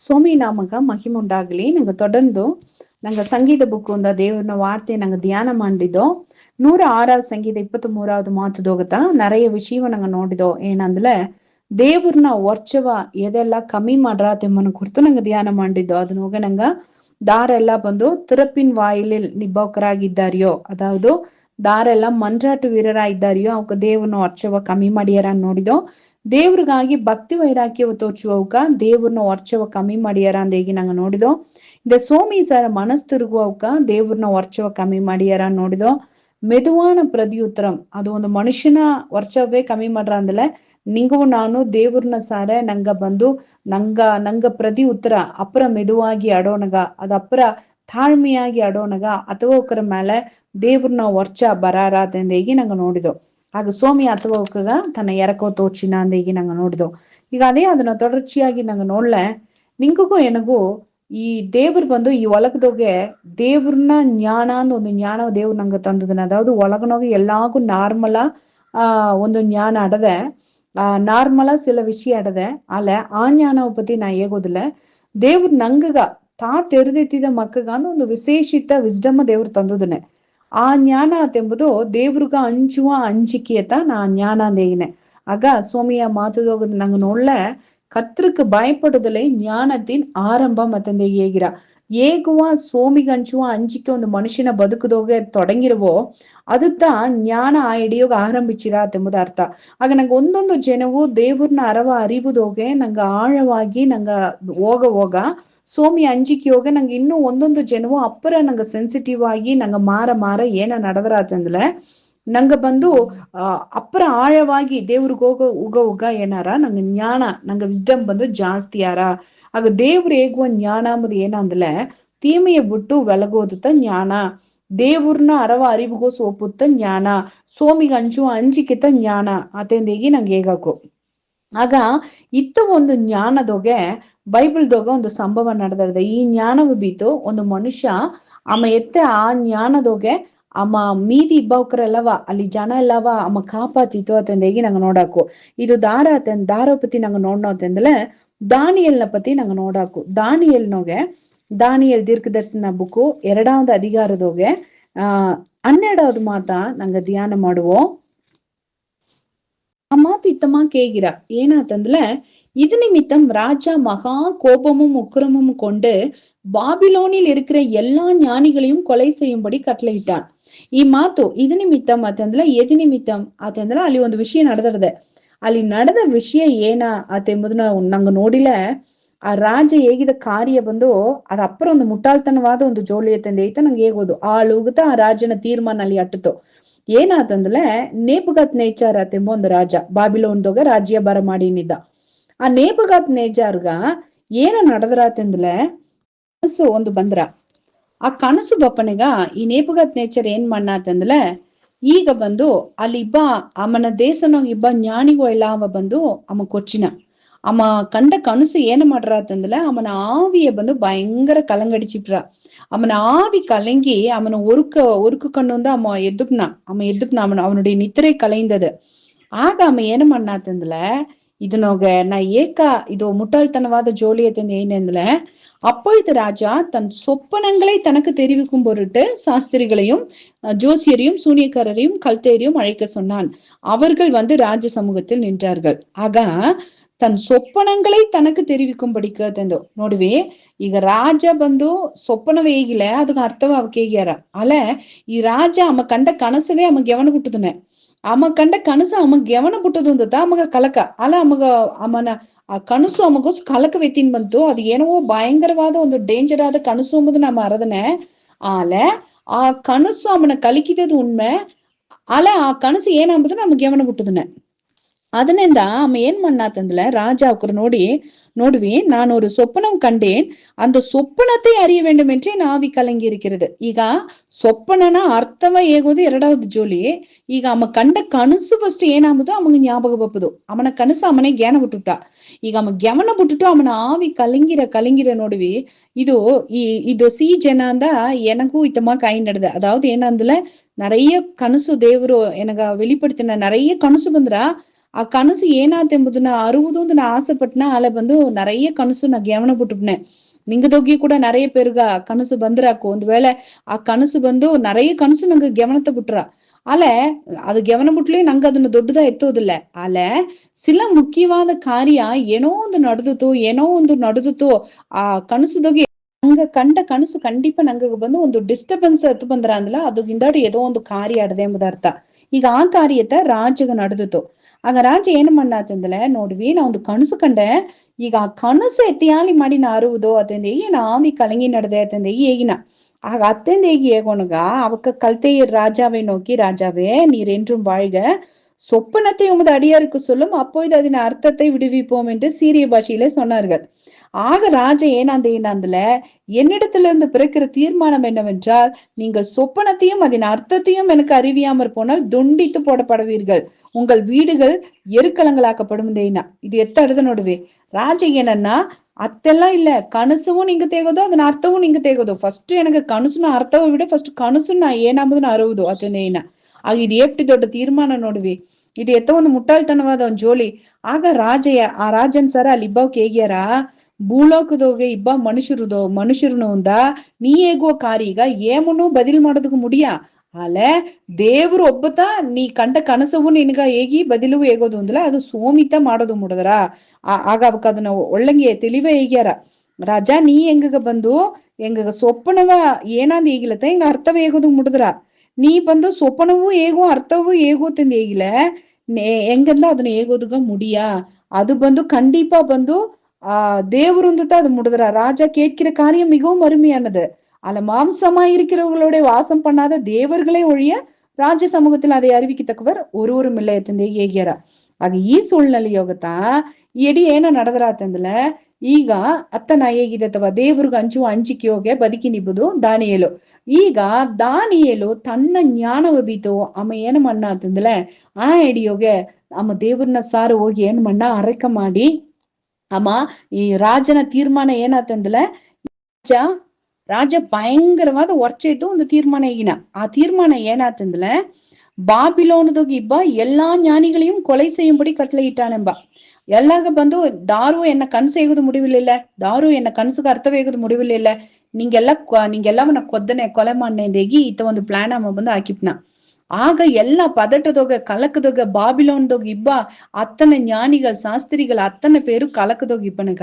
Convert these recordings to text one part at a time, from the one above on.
ಸ್ವಾಮಿ ನಾಮಕ ಮಹಿಮೆ ಉಂಟಾಗ್ಲಿ. ನಂಗೆ தொடர்ந்து ನಂಗೆ ಸಂಗೀತ ಬುಕ್ ಒಂದ ದೇವ್ರನ ವಾರ್ತೆ ನಂಗೆ தியான ಮಾಡಿದೋ 106வது ಸಂಗೀತ 23வது ಮಾತುದೋಗತ நிறைய விஷயம் நாங்க ನೋಡಿದೋ. ಏನಂದ್ರೆ ದೇವ್ರನ ವರ್ಷವ ಎದೆಲ್ಲ ಕಮ್ಮಿ ಮಾಡ್ರ ತೆಮ್ಮನ ಕುರಿತು ನಂಗೆ ಧ್ಯಾನ ಮಾಡಿದ್ದೋ. ಅದನ್ನೋಗ ನಂಗ ದಾರೆಲ್ಲ ಬಂದು திறப்பின் வாயிலில் நிற்பவராಗಿದ್ದಾರೆಯೋ, அதாவது ದಾರೆಲ್ಲ ಮಂತ್ರಾಟ ವೀರರಾಗಿದ್ದಾರೆಯೋ ಅವಕ್ಕೆ ದೇವ್ರನ ವರ್ಷವ ಕಮ್ಮಿ ಮಾಡಿಯಾರ ನೋಡಿದೋ. ದೇವ್ರಿಗಾಗಿ ಭಕ್ತಿ ವೈರಾಗ್ಯವ ತೋಚುವವಕ ದೇವ್ರನ ವರ್ಷವ ಕಮ್ಮಿ ಮಾಡಿಯಾರ ಅಂದೇಗಿ ನಂಗೆ ನೋಡಿದೋ. இந்த சோமி சார மனசு திருகுவவுக்க தேவர்ன ವರ್ಷವ ಕಮ್ಮಿ ಮಾಡಿಯಾರ ನೋಡಿದೋ. மெதுவான பிரதியுத்தரம், அது ಒಂದು ಮನುಷ್ಯನ ವರ್ಷವೇ ಕಮ್ಮಿ ಮಾಡ್ರ ಅಂದಲೆ ನಿಂಗೂ ನಾನು ದೇವ್ರನ ಸಾರ ನಂಗ ಬಂದು ನಂಗ ಪ್ರತಿ ಉತ್ತರ ಅಪ್ಪರ ಮೆದುವಾಗಿ ಅಡೋಣಗ ಅದಪ್ಪರ ತಾಳ್ಮೆಯಾಗಿ ಅಡೋಣಗ ಅಥವಾ ಒಕ್ಕರ ಮೇಲೆ ದೇವ್ರನ ವರ್ಷ ಬರಾರ ಅಂದೇಗಿ ನಂಗೆ ನೋಡಿದೋ. ಆಗ ಸ್ವಾಮಿ ಅಥವಾ ಒಕ್ಕಗ ತನ್ನ ಎರಕೋ ತೋಚಿನ ಅಂದೇಗಿ ನಂಗೆ ನೋಡಿದೋ. ಈಗ ಅದೇ ಅದನ್ನ தொடர்ச்சிಯಾಗಿ ನಂಗೆ ನೋಡ್ಲೆ ನಿಂಗೂ ಎನಗೂ ಈ ದೇವ್ರು ಬಂದು ಈ ಒಳಗದೋಗೆ ದೇವ್ರನ್ನ ஞாನ ಅಂದ್ ಒಂದು ஞாನ ದೇವ್ರು ನಂಗೆ ತಂದದನ. அதாவது ಒಳಗನೋಗಿ எல்லாಗೂ நார்மலா ಒಂದು ஞான அடದೆ நார்மலா சில விஷயம் அடದೆ ಅಲ್ಲ ಆ ஞானவை பத்தி நான் ஏகோதில்ல. ದೇವ್ರು ನಂಗಗ ತಾ ತೆರೆದೆತ್ತಿದ ಮಕ್ಕಗ ಅಂದ್ ಒಂದು ವಿಶೇಷಿತ ವಿಸ್ಡಮ್ ದೇವ್ರು ತಂದದನೆ. ಆ ஞான ಎಂಬುದು ದೇವ್ರಿಗ ಅಂಚುವ ಅಂಜಿಕೆಯತ ನಾ ஞான ಅಂದೇಗಿನೆ. ಆಗ ಸ್ವಾಮಿಯ ಮಾತುದೋಗದ್ ನಂಗೆ ನೋಡ್ಲೆ கர்த்தருக்கு பயப்படுதலே ஞானத்தின் ஆரம்பம் மத்தந்த ஏகிற ஏகுவ சோமிக ಅಂಚುವ ಅಂಜಿಕೆ ಒಂದು ಮನುಷ್ಯನ ಬದುಕದೋಗೆ ತೊಡಗಿರುವೋ ಅದುತ್ತ ಜ್ಞಾನ ಆ ಹಿಡಿಯೋಗ ಆರಂಭಿಸಿರ ಎಂಬುದು ಅರ್ಥ. ಆಗ ನಂಗೆ ಒಂದೊಂದು ಜನವು ದೇವ್ರನ್ನ ಅರವ ಅರಿವುದೋಗೆ ನಂಗೆ ಆಳವಾಗಿ ನಂಗೆ ಹೋಗ ಸೋಮಿ ಅಂಜಿಕೆಯೋಗ ನಂಗೆ ಇನ್ನೂ ಒಂದೊಂದು ಜನವು ಅಪ್ಪರ ನಂಗೆ ಸೆನ್ಸಿಟಿವ್ ಆಗಿ ನಂಗೆ ಮಾರ ಏನ ನಡೆದ್ರಾತಂದ್ಲೆ ನಂಗೆ ಬಂದು ಅಪ್ಪರ ಆಳವಾಗಿ ದೇವ್ರಿಗೆ ಉಗ ಏನಾರ ನಂಗೆ ಜ್ಞಾನ ನಂಗೆ ವಿಸ್ಡಮ್ ಬಂದು ಜಾಸ್ತಿ ಯಾರ. ಆಗ ದೇವ್ರು ಹೇಗುವ ಜ್ಞಾನ ಅಂಬುದು ಏನಂದ್ಲೆ தீமையை ಬಿಟ್ಟು வெலಗೋದುತ್ತ ಜ್ಞಾನ, ದೇವ್ರನ್ನ ಅರವ ಅರಿವುಗೋಸು ಒಪ್ಪುತ್ತ ಜ್ಞಾನ, ಸೋಮಿಗೆ ಅಂಚುವ ಅಂಜಿಕೆತ ಜ್ಞಾನ ಅತೆಂದೇಗಿ ನಂಗೆ ಹೇಗಾಕು. ಆಗ ಇತ್ತ ಒಂದು ಜ್ಞಾನದೊಗೆ ಬೈಬಲ್ದೊಗ ಒಂದು ಸಂಭವ ನಡೆದಿದೆ. ಈ ಜ್ಞಾನವು ಬೀತು ಒಂದು ಮನುಷ್ಯ ಅಮ್ಮ ಎತ್ತೆ ಆ ಜ್ಞಾನದೊಗೆ ಅಮ್ಮ ಮೀದಿ ಇಬ್ಬಕ್ರೆಲ್ಲವ ಅಲ್ಲಿ ಜನ ಎಲ್ಲವ ಅಮ್ಮ ಕಾಪಾತಿತ್ತು ಅತಂದೇಗಿ ನಂಗೆ ನೋಡಾಕು. ಇದು ದಾರ ಪತಿ ನಂಗೆ ನೋಡ್ನೋ ಅಂತಂದ್ರೆ ದಾನಿಯಲ್ನ ಪತಿ ನಂಗೆ ನೋಡಾಕು. ದಾನಿಯಲ್ನೋಗೆ ದಾನಿಯಲ್ ದೀರ್ಘದರ್ಶನ ಬುಕ್ಕು 2வது அதிகாரದೋಗೆ 12வது ಮಾತ ನಂಗೆ ಧ್ಯಾನ ಮಾಡುವೋ. ಆ ಮಾತು ಇತ್ತಮ್ಮ ಕೇಗಿರ ಏನಾತಂದ್ರೆ இது நிமித்தம் ராஜா மகா கோபமும் உக்கிரமும் கொண்டு பாபிலோனில் இருக்கிற எல்லா ஞானிகளையும் கொலை செய்யும்படி கட்டளையிட்டான். ಈ ಮಾತು ಇದು ನಿಮಿತ್ತಂ ಅಂತಂದ್ರೆ ಎದು ನಿಮಿತ್ತಂ ಅಂತಂದ್ರೆ ಅಲ್ಲಿ ಒಂದು ವಿಷಯ ನಡೆದಿದೆ. ಅಲ್ಲಿ ನಡೆದ ವಿಷಯ ಏನ ಎಂಬುದನ್ನ ನಂಗೆ ನೋಡಿಲ್ಲ. ಆ ರಾಜ ಹೇಗಿದ ಕಾರ್ಯ ಬಂದು ಅದ ಅಪ್ಪರ ಒಂದು ಮುಟ್ಟಾಳ್ತನವಾದ ಒಂದು ಜೋಳಿ ಐತ ನಂಗೆ ಹೇಗೋದು ಆಳುಗುತ್ತ ಆ ರಾಜನ ತೀರ್ಮಾನ ಅಲ್ಲಿ ಅಟ್ಟತು. ಏನಾತಂದ್ರೆ ನೇಬುಗತ್ ನೇಚಾರ್ ಎಂಬ ಒಂದು ರಾಜ ಬಾಬಿಲೋನ್ದೋಗ ರಾಜ್ಯ ಬರ ಮಾಡಿನಿದ್ದ. ಆ ನೇಬುಗತ್ ನೇಜಾರ್ಗ ಏನ ನಡೆದ್ರಾತಂದ್ರೆ ಕನಸು ಒಂದು ಬಂದ್ರ. ಆ ಕನಸು ಬಪ್ಪನಿಗ ಈ ನೇಬುಗತ್ ನೇಚರ್ ಏನ್ ಮಾಡಾತಂದ್ರೆ ಈಗ ಬಂದು ಅಲ್ಲಿ ಇಬ್ಬ ಅಮ್ಮನ ದೇಶನೋ ಇಬ್ಬ ಜ್ಞಾನಿಗೋ ಎಲ್ಲ ಅವ ಬಂದು ಅಮ್ಮ ಕೊಚ್ಚಿನ ಅಮ್ಮ ಕಂಡ ಕನಸು ಏನ್ ಮಾಡ್ರಾತಂದ್ರೆ ಅವನ ಆವಿಯ ಬಂದು பயங்கர கலங்கடிச்சிப்ரா. அவன ஆவி கலங்கி அவனை ஒருக்கு கண்ணு வந்து அம்ம எதுப்னா அவனுடைய நித்திரை கலைந்தது. ஆக அவன் என்ன பண்ணாத்தಂದ್ರೆ இதனோக நான் இது முட்டாள்தனவாத ஜோலியத்தின் ஏனேந்தில அப்பொழுது ராஜா தன் சொப்பனங்களை தனக்கு தெரிவிக்கும் பொருட்டு சாஸ்திரிகளையும் ஜோசியரையும் சூனியக்காரரையும் கல்தேரையும் அழைக்க சொன்னான். அவர்கள் வந்து ராஜ சமூகத்தில் நின்றார்கள். ஆக ತನ್ನ ಸೊಪ್ಪನಂಗಳೇ ತನಕ ತೆರಿವಿಕೊಂಬಡಿಕಂದು ನೋಡ್ವಿ. ಈಗ ರಾಜ ಬಂದು ಸೊಪ್ಪನವೇ ಹೇಗಿಲ್ಲ ಅದಕ್ಕೆ ಅರ್ಥವ ಅವಕ್ಕೆ ಹೇಗ್ಯಾರ ಅಲ್ಲ. ಈ ರಾಜ ಅಮ್ಮ ಕಂಡ ಕನಸವೇ ಅಮ್ಮ ಗೆವನ ಬಿಟ್ಟದನೆ. ಅಮ್ಮ ಕಂಡ ಕನಸು ಅಮ್ಮ ಗೆವನ ಬಿಟ್ಟದು ಅಂತ ಅಮ್ಮಗ ಕಲಕ ಅಲ್ಲ ಅಮ್ಮನ ಆ ಕನಸು ಅಮ್ಮಗೋಸ್ ಕಲಕ ವ್ಯತಿನ್ ಬಂತು. ಅದು ಏನೋ ಭಯಂಕರವಾದ ಒಂದು ಡೇಂಜರ್ ಆದ ಕನಸು ಎಂಬುದು ನಮ್ಮ ಅರದನೆ. ಆಲೆ ಆ ಕನಸು ಅಮ್ಮನ ಕಲಿಕಿದದು ಉಣ್ಮೆ ಅಲ್ಲ. ಆ ಕನಸು ಏನಂಬುದು ನಮ್ಗೆ ಗೆವನ ಬಿಟ್ಟದನೆ. அதனேந்த அவன் ஏன் பண்ணாத்தಂದ್ರೆ ராஜா அவக்கர் நோடுவி நான் ஒரு சொப்பனம் கண்டேன், அந்த சொப்பனத்தை அறிய வேண்டும் என்றே நாவி கலங்கி இருக்கிறது. ಈಗ ಸೊಪ್ಪನನ ಅರ್ಥವ ಹೇಗೋದು 2வது ಜೋಲಿ. ಈಗ ಅಮ್ಮ ಕಂಡ ಕನಸು ಫಸ್ಟ್ ಏನಾಗುದು ಅಮಗೆ ஞாபக ಬಪ್ಪದು. ಅವನ ಕನಸು ಅವನೇ ಜ್ಞಾನ ಬಿಟ್ಟುಟ. ಈಗ ಅಮ್ಮ ಜ್ಞಾನ ಬಿಟ್ಟುಟ್ಟು ಅವನ ಆವಿ ಕಲಂಗಿರ ನೋಡುವಿ. ಇದು சி ஜன அந்த எனக்கும் இத்தமா கை நடது. அதாவது ಏನಂದ್ರೆ நிறைய கனசு ದೇವರು ಎನಗ வெளிப்படுத்தின நிறைய கனசு ಬಂದ್ರ ಆ ಕನಸು ಏನಾತೆಂಬುದನ್ನ ಅರುವುದು ನಾ ಆಸೆ ಪಟ್ನ ಅಲ್ಲ ಬಂದು நிறைய ಕನಸು ನಾ ಗಮನ ಬಿಟ್ಟುಬಿಟ್ನೆ. ನಿಂಗದೋಗಿ ಕೂಡ நிறைய பேருಗ ಕನಸು ಬಂದ್ರಾಕು ಒಂದ್ ವೇಳೆ ಆ ಕನಸು ಬಂದು நிறைய ಕನಸು ನಂಗೆ ಗಮನத்தை ಬಿಟ್ರ ಅಲೆ ಅದು ಗಮನ ಬಿಟ್ಲಿ ನಂಗೆ ಅದನ್ನ ದೊಡ್ಡದ ಎತ್ತೋದಿಲ್ಲ. ಅಲೆ ಸಿಲ ಮುಖ್ಯವಾದ ಕಾರ್ಯ ಏನೋ ಒಂದು ನಡೆದಿತು ಆ ಕನಸುದೋಗಿ ನಂಗೆ ಕಂಡ ಕನಸು ಖಂಡಿತ ನಂಗೆ ಬಂದು ಒಂದು ಡಿಸ್ಟರ್ಬೆನ್ಸ್ ಎತ್ತು ಬಂದ್ರ ಅಂದಲ್ಲ ಅದು ಹಿಂದಾಡಿ ஏதோ ಒಂದು ಕಾರ್ಯ ಆಡದೆ ಎಂಬುದ ಅರ್ಥ. ಈಗ ಆ ಕಾರ್ಯத்தை ರಾಜಗ ನಡೆದಿತು. ಆಗ ರಾಜ ಏನು ಮಾಡಾತಂದಲೆ ನೋಡ್ವಿ ನಾ ಒಂದು ಕನಸು ಕಂಡೆ. ಈಗ ಆ ಕನಸು ಎತ್ತಿಯಾಲಿ ಮಾಡಿ ನಾ ಅರುವುದು ಅತಂದೆ ಏನ ಆವಿ ಕಲಂಗಿ ನಡೆದೆ ಅತಂದೆ ಏಗಿನ ஆக அத்தந்தேகி ஏகோனுகா அவக்கு கல்தையர் ராஜாவை நோக்கி ராஜாவே நீர் என்றும் வாழ்க சொப்பனத்தை உமது அடியாருக்கு சொல்லும் அப்பொழுது அதன் அர்த்தத்தை விடுவிப்போம் என்று சீரிய பாஷையிலே சொன்னார்கள். ஆக ராஜா ஏனாந்தேனாந்துல என்னிடத்திலிருந்து பிறக்கிற தீர்மானம் என்னவென்றால் நீங்கள் சொப்பனத்தையும் அதன் அர்த்தத்தையும் எனக்கு அறிவியாமற் போனால் துண்டித்து போடப்படுவீர்கள், உங்கள் வீடுகள் எருக்கலங்களாக்கப்படும். இது ಎತ್ತ ಅರ್ಧ ನೋಡುವೆ ರಾಜ ಏನನ್ನ ಅತ್ತೆல்லாம் ಇಲ್ಲ ಕನಸவும் நீங்க ತೆಗೋದು ಅದನ್ನ ಅರ್ಥವೂ நீங்க ತೆಗೋದು. ಫಸ್ಟ್ எனக்கு ಕನಸುನ ಅರ್ಥವ ಬಿಡ ಫಸ್ಟ್ ಕನಸುನ ಏನಾಂಬುದನ್ನ ಅರುವುದು ಅತನೇನ ಆಗ ಇದು ಎಷ್ಟಿ ದೊಡ್ಡ ತೀರ್ಮಾನ ನೋಡುವಿ. ಇದು ಎತ್ತ ಒಂದು ಮುಟ್ಟಾಳ್ತನವಾದ ಒಂದ್ ಜೋಲಿ. ಆಗ ಆ ರಾಜನ್ ಸರ ಅಲ್ಲಿ ಇಬ್ಬಾವ್ಕೆ ಹೇಗ್ಯಾರ ಭೂಲೋಕದೋಗೆ ಇಬ್ಬ ಮನುಷ್ಯರುನು ఉంದ ನೀ ಹೇಗುವ ಕಾರೀಗ ಏಮನು ಬದಿಲ್ ಮಾಡೋದಕ್ಕೆ ಮುಡಿಯ ಅಲೆ ದೇವ್ರು ಒಬ್ಬತ ನೀ ಕಂಡ ಕನಸವು ನಿನ್ಗ ಹೇಗಿ ಬದಿಲು ಹೇಗೋದು ಅಂದಲ ಅದು ಸೋಮಿತ ಮಾಡೋದು ಮುಡದ್ರ ಆಗ ಅವಕ್ ಅದನ್ನ ಒಳ್ಳಂಗೆ ತಿಳಿವ ಹೇಗ್ಯಾರ ರಾಜ ನೀ ಹೆಂಗ ಬಂದು ಹೆಂಗ ಸೊಪ್ಪನವ ಏನಾದ್ ಹೇಗಿಲತ್ತ ಹೆಂಗ ಅರ್ಥವ ಹೇಗೋದು ಮುಡದ್ರ ನೀ ಬಂದು ಸೊಪ್ಪನವು ಹೇಗೋ ಅರ್ಥವು ಹೇಗೋ ತಂದು ಹೇಗಿಲ್ಲ ಹೆಂಗಂದ ಅದನ್ನ ಹೇಗೋದುಗ ಮುಡಿಯ அது ಬಂದು கண்டிப்பா ಬಂದು தேவரு அது முடுதுற ராஜா கேட்கிற காரியம் மிகவும் அருமையானது. அல்ல மாம்சமா இருக்கிறவங்களோட வாசம் பண்ணாத தேவர்களே ஒழிய ராஜ சமூகத்தில் அதை அறிவிக்கத்தக்கவர் ஒருவரும் இல்லை ತಂದೆ ಹೇಗ್ಯಾರ. ಆಗ ಈ ಸೂழ்நிலைಯೋಗತಾ ಎಡಿ ಏನ ನಡೆದರಾತಂದಲ ಈಗ ಅತ್ತನ ಹೇಗಿದೆ ಅಥವಾ ದೇವ್ರಿಗೆ ಅಂಚುವ ಅಂಜಿಕೆಯೋಗೆ ಬದುಕಿ ನಿಬ್ಬುದು ದಾನಿಯೇಲು. ಈಗ ದಾನಿಯೇಲು ತನ್ನ ಜ್ಞಾನವ ಬೀತು ಅಮ್ಮ ಏನ್ ಮಣ್ಣ ಅಂತಂದಲೆ ಆ ಎಡಿಯೋಗೆ ಅಮ್ಮ ದೇವ್ರನ್ನ ಸಾರು ಹೋಗಿ ಏನ್ ಮಣ್ಣ ಅರಕ ಮಾಡಿ ಅಮ್ಮ ಈ ರಾಜನ ತೀರ್ಮಾನ ಏನಾತಂದಲೆ ರಾಜ பயங்கரವಾದ ಒರ್ಚೆ ಇದ್ದು ಒಂದು ತೀರ್ಮಾನ ಈಗಿನ ಆ ತೀರ್ಮಾನ ಏನಾತಂದಲೆ பாபிலோனதோகி இப்ப எல்லா ஞானிகளையும் கொலை செய்யும்படி கட்டளையிட்டானெம்ப. எல்லாக ಬಂದು ದಾರು ಎನ್ನ ಕನಸು ಹೇಗುದು ಮುಡಿವಿಲ್ಲ ದಾರು ಎನ್ನ ಕನಸುಗ ಅರ್ಥವೇ ಹೇಗುದು ಮುಡಿವಿಲ್ಲ ನಿಂಗೆಲ್ಲವನ್ನ ಕೊಲೆ ಮಾಡ್ನೇಂದೇಗಿ ಈತ ಒಂದು ಪ್ಲಾನ್ ಅಮ್ಮ ಬಂದು ಹಾಕಿಪ್ನ. ಆಗ ಎಲ್ಲ பதட்டதோக கலக்குதோக பாபிலோனதோக இப்ப அத்தனை ஞானிகள் சாஸ்திரிகள் அத்தனை பேரும் கலக்குதோக இப்பனுಗ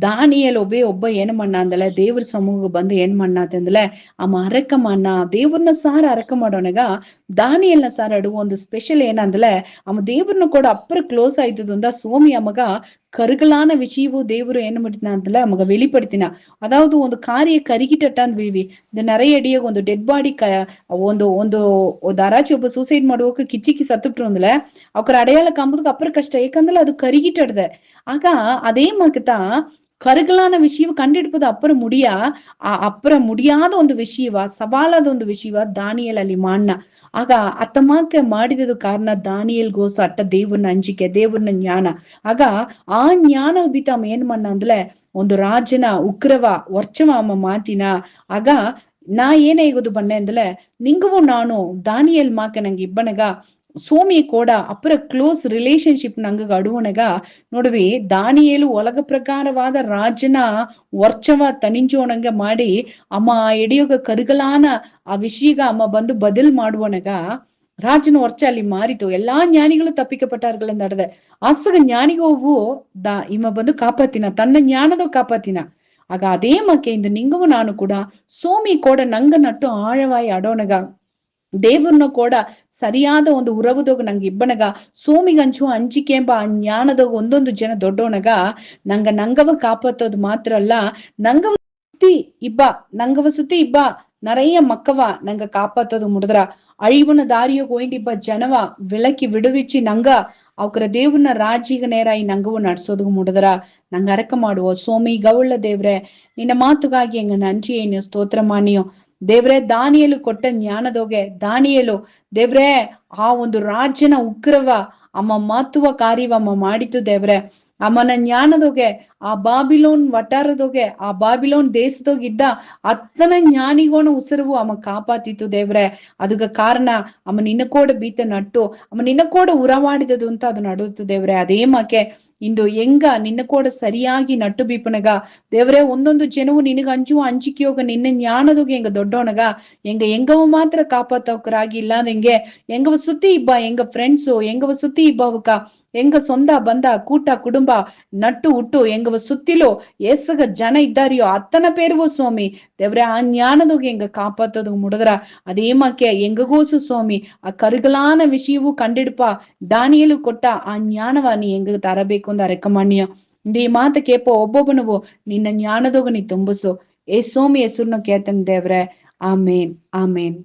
ದಾನಿಯೇಲ್ ಒಬ್ಬ ಏನ್ ಮಣ್ಣ ಅಂದಲ ದೇವ್ರ ಸಮೂಹ ಬಂದು ಏನ್ ಮಣ್ಣ ಅಂತಂದಲ ಅಮ್ಮ ಅರಕ ಮಣ್ಣ ದೇವ್ರನ್ನ ಸಾರ ಅರಕ ಮಾಡೋನಗ ದಾನಿಯಲ್ನ ಸಾರ ಅಡು ಒಂದು ಸ್ಪೆಷಲ್ ಏನಂದಲ ಅಮ್ಮ ದೇವ್ರನ್ನ ಕೂಡ ಅಪ್ಪರ ಕ್ಲೋಸ್ ಆಯ್ತದ ಅಂದ சோமி அம்மக கருகலான விஷயமும் தேவரு என்ன பண்ணினாந்தல நமக்கு வெளிப்படுத்தினா. அதாவது ಒಂದು ಕಾರ್ಯ ಕರಿಗಿಟ್ಟಂದ್ ವಿವಿ ಇದು நிறைய ಅಡಿಯ ಒಂದು ಡೆಡ್ ಬಾಡಿ ಒಂದು ಆರಾಚಿ ಒಬ್ಬ ಸೂಸೈಡ್ ಮಾಡುವಕ್ಕೆ ಕಿಚ್ಚಿಕ್ಕಿ ಸತ್ತುಟ್ರು ಅಂದಲ ಅವ್ರ ಅಡೆಯಾಳ ಕಾಂಬುದಕ್ಕೆ ಅಪ್ಪರ ಕಷ್ಟ ಏಕಂದ್ರೆ ಅದು ಕರಿಗಿಟ್ಟಡ್ದೆ. ಆಗ அதே மாதிரிதான் கருகலான விஷயம் கண்டெடுப்பது அப்புறம் முடியாத ಒಂದು ವಿಷಯವ ಸವಾಲಾದ ಒಂದು ವಿಷಯವ ದಾನಿಯೇಲ್ ಅಲ್ಲಿ ಮಾಡ್ನ. ಆಗ ಅತ್ತಮಾಕೆ ಮಾಡಿದದು ಕಾರಣ ದಾನಿಯೇಲ್ಗೋಸ ಅಟ್ಟ ದೇವ್ರನ್ನ ಅಂಜಿಕೆ ದೇವ್ರನ್ನ ಜ್ಞಾನ. ಆಗ ಆ ಜ್ಞಾನ ಬಿತ್ತ ಅಮ್ಮ ಏನ್ ಮಣ್ಣ ಅಂದ್ಲೆ ಒಂದು ರಾಜನ ಉಗ್ರವ ವರ್ಚವ ಅಮ್ಮ ಮಾತಿನ. ಆಗ ನಾ ಏನ ಹೇಗೋದು ಬನ್ನೆ ಅಂದಲೆ ನಿಂಗವು ನಾನು ದಾನಿಯೇಲ್ ಮಾಕೆ ನಂಗೆ ಇಬ್ಬನಗ சோமி கூட அப்புற க்ளோஸ் ரிலேஷன்ஷிப் ನಂಗ ಅಡುವನಗ ನೋಡ್ವಿ ದಾನಿಯೇಲು ಒಲಗ ಪ್ರಕಾರವಾದ ರಾಜನ ವರ್ಚವ ತನಿಂಜೋಣಂಗ ಮಾಡಿ ಅಮ್ಮ ಎಡಿಯೋಗ ಕರುಗಲಾನ ಆ ವಿಷಯಗ ಅಮ್ಮ ಬಂದು ಬದಲ್ ಮಾಡುವನಗ ರಾಜನ ವರ್ಚ ಅಲ್ಲಿ ಮಾರಿತು. ಎಲ್ಲಾ ಜ್ಞಾನಿಗಳು ತಪ್ಪಿக்கப்பಟ್ಟಾர்கள் ನಡೆದ ಅಸಗ ಜ್ಞಾನಿಗೋವು ಇಮ್ಮ ಬಂದು ಕಾಪಾತಿನ ತನ್ನ ಜ್ಞಾನದ ಕಾಪಾತಿನ. ಆಗ ಅದೇ ಮಕ್ಕೆಯಿಂದ ನಿಂಗವು ನಾನು ಕೂಡ ಸೋಮಿ ಕೂಡ ನಂಗ ನಟ್ಟು ಆಳವಾಯಿ ಅಡೋನಗ ದೇವ್ರನ್ನ ಕೂಡ ಸರಿಯಾದ ಒಂದು ಉರವುದೋಗ ನಂಗೆ ಇಬ್ಬನಗ ಸೋಮಿಗಂಚು ಅಂಜಿಕೆ ಎಂಬ ಆ ಜ್ಞಾನದೋಗ ಒಂದೊಂದು ಜನ ದೊಡ್ಡೋನಗ ನಂಗವ ಕಾಪಾತೋದು ಮಾತ್ರ ಅಲ್ಲ ನಂಗವ ಸುತ್ತಿ ಇಬ್ಬ நிறைய மக்கவ ನಂಗ ಕಾಪಾತೋದು ಮುಡಿದ್ರ ಅழிವನ ದಾರಿಯೋ ಗೋಯಿಂಡಿಬ್ಬ ಜನವ ವಿಳಕಿ ವಿಡುವಿಚ್ಚಿ ನಂಗ ಅವ್ರ ದೇವ್ರನ್ನ ರಾಜಿಗ ನೇರಾಯಿ ನಂಗವು ನಡ್ಸೋದು ಮುಡಿದ್ರ ನಂಗ ಅರಕ ಮಾಡುವ ಸೋಮಿ ಗೌಳ್ಳ ದೇವ್ರೆ ನಿನ್ನ ಮಾತುಗಾಗಿ ಎಂಗ ನಂಜಿ ಏನು ಸ್ತೋತ್ರ ಮಾನಿಯೋ ದೇವ್ರೆ. ದಾನಿಯೇಲು ಕೊಟ್ಟ ಜ್ಞಾನದೋಗೆ ದಾನಿಯೇಲು ದೇವ್ರೆ ಆ ಒಂದು ರಾಜನ ಉಗ್ರವ ಅಮ್ಮ ಮಾತುವ ಕಾರ್ಯವಮ್ಮ ಮಾಡಿತು ದೇವ್ರೆ. ಅಮ್ಮನ ಜ್ಞಾನದೊಗೆ ಆ ಬಾಬಿಲೋನ್ ವಟಾರದೊಗೆ ಆ ಬಾಬಿಲೋನ್ ದೇಶದೋಗಿದ್ದ ಅತ್ತನ ಜ್ಞಾನಿಗೋಣ ಉಸಿರುವು ಅಮ್ಮ ಕಾಪಾತಿತ್ತು ದೇವ್ರೆ. ಅದಕ್ಕೆ ಕಾರಣ ಅಮ್ಮ ನಿನ್ನಕೋಡ ಬೀತ ನಟ್ಟು ಅಮ್ಮ ನಿನ್ನಕೋಡ ಉರವಾಡಿದದು ಅಂತ ಅದು ನಡುತ್ತು ದೇವ್ರೆ. ಅದೇ ಮಾಕೆ ಇಂದು ಎಂಗ ನಿನ್ನ ಕೂಡ ಸರಿಯಾಗಿ ನಟ್ಟು ಬೀಪನಗ ದೇವ್ರೆ ಒಂದೊಂದು ಜನವು ನಿನಗ ಅಂಜುವ ಅಂಜಿಕೆಯೋಗ ನಿನ್ನ ಜ್ಞಾನದೋಗ ಎಂಗ ದೊಡ್ಡವನಗ ಎಂಗವ ಮಾತ್ರ ಕಾಪಾತವಕರಾಗಿ ಇಲ್ಲಾದಂಗೆ ಎಂಗವ ಸುತ್ತಿ ಇಬ್ಬ ಎಂಗ ಫ್ರೆಂಡ್ಸು ಎಂಗವ ಸುತ್ತಿ ಇಬ್ಬವಕ ಎಂಗ ಸೊಂದ ಬಂದ ಕೂಟ ಕುಟುಂಬ ನಟ್ಟು ಹುಟ್ಟು ಎಂಗವ ಸುತ್ತಿಲೋ ಏಸಗ ಜನ ಇದ್ದಾರಿಯೋ ಅತ್ತನ ಪೇರುವೋ ಸ್ವಾಮಿ ದೇವ್ರೆ ಆ ಜ್ಞಾನದೋಗ ಎಂಗ ಕಾಪಾತೋದು ಮುಡದ್ರ ಅದೇಮಕ್ಕೆ ಎಂಗಗೋಸು ಸ್ವಾಮಿ ಆ ಕರುಗಲಾನ ವಿಷಯವು ಕಂಡಿಡ್ಪ ದಾನಿಯಲು ಕೊಟ್ಟ ಆ ಜ್ಞಾನವ ನೀ ಎಂಗ ತರಬೇಕು ಅಂತ ಅರೆಕಮಾಣ್ಯ ಈ ಮಾತ ಕೇಪ ಒಬ್ಬೊಬ್ಬನವು ನಿನ್ನ ಜ್ಞಾನದೋಗ ನೀ ತುಂಬಿಸು. ಏ ಸೋಮಿ ಹೆಸರುನ ಕೇತನ್ ದೇವ್ರೆ. ಆಮೇನ್ ಆಮೇನ್.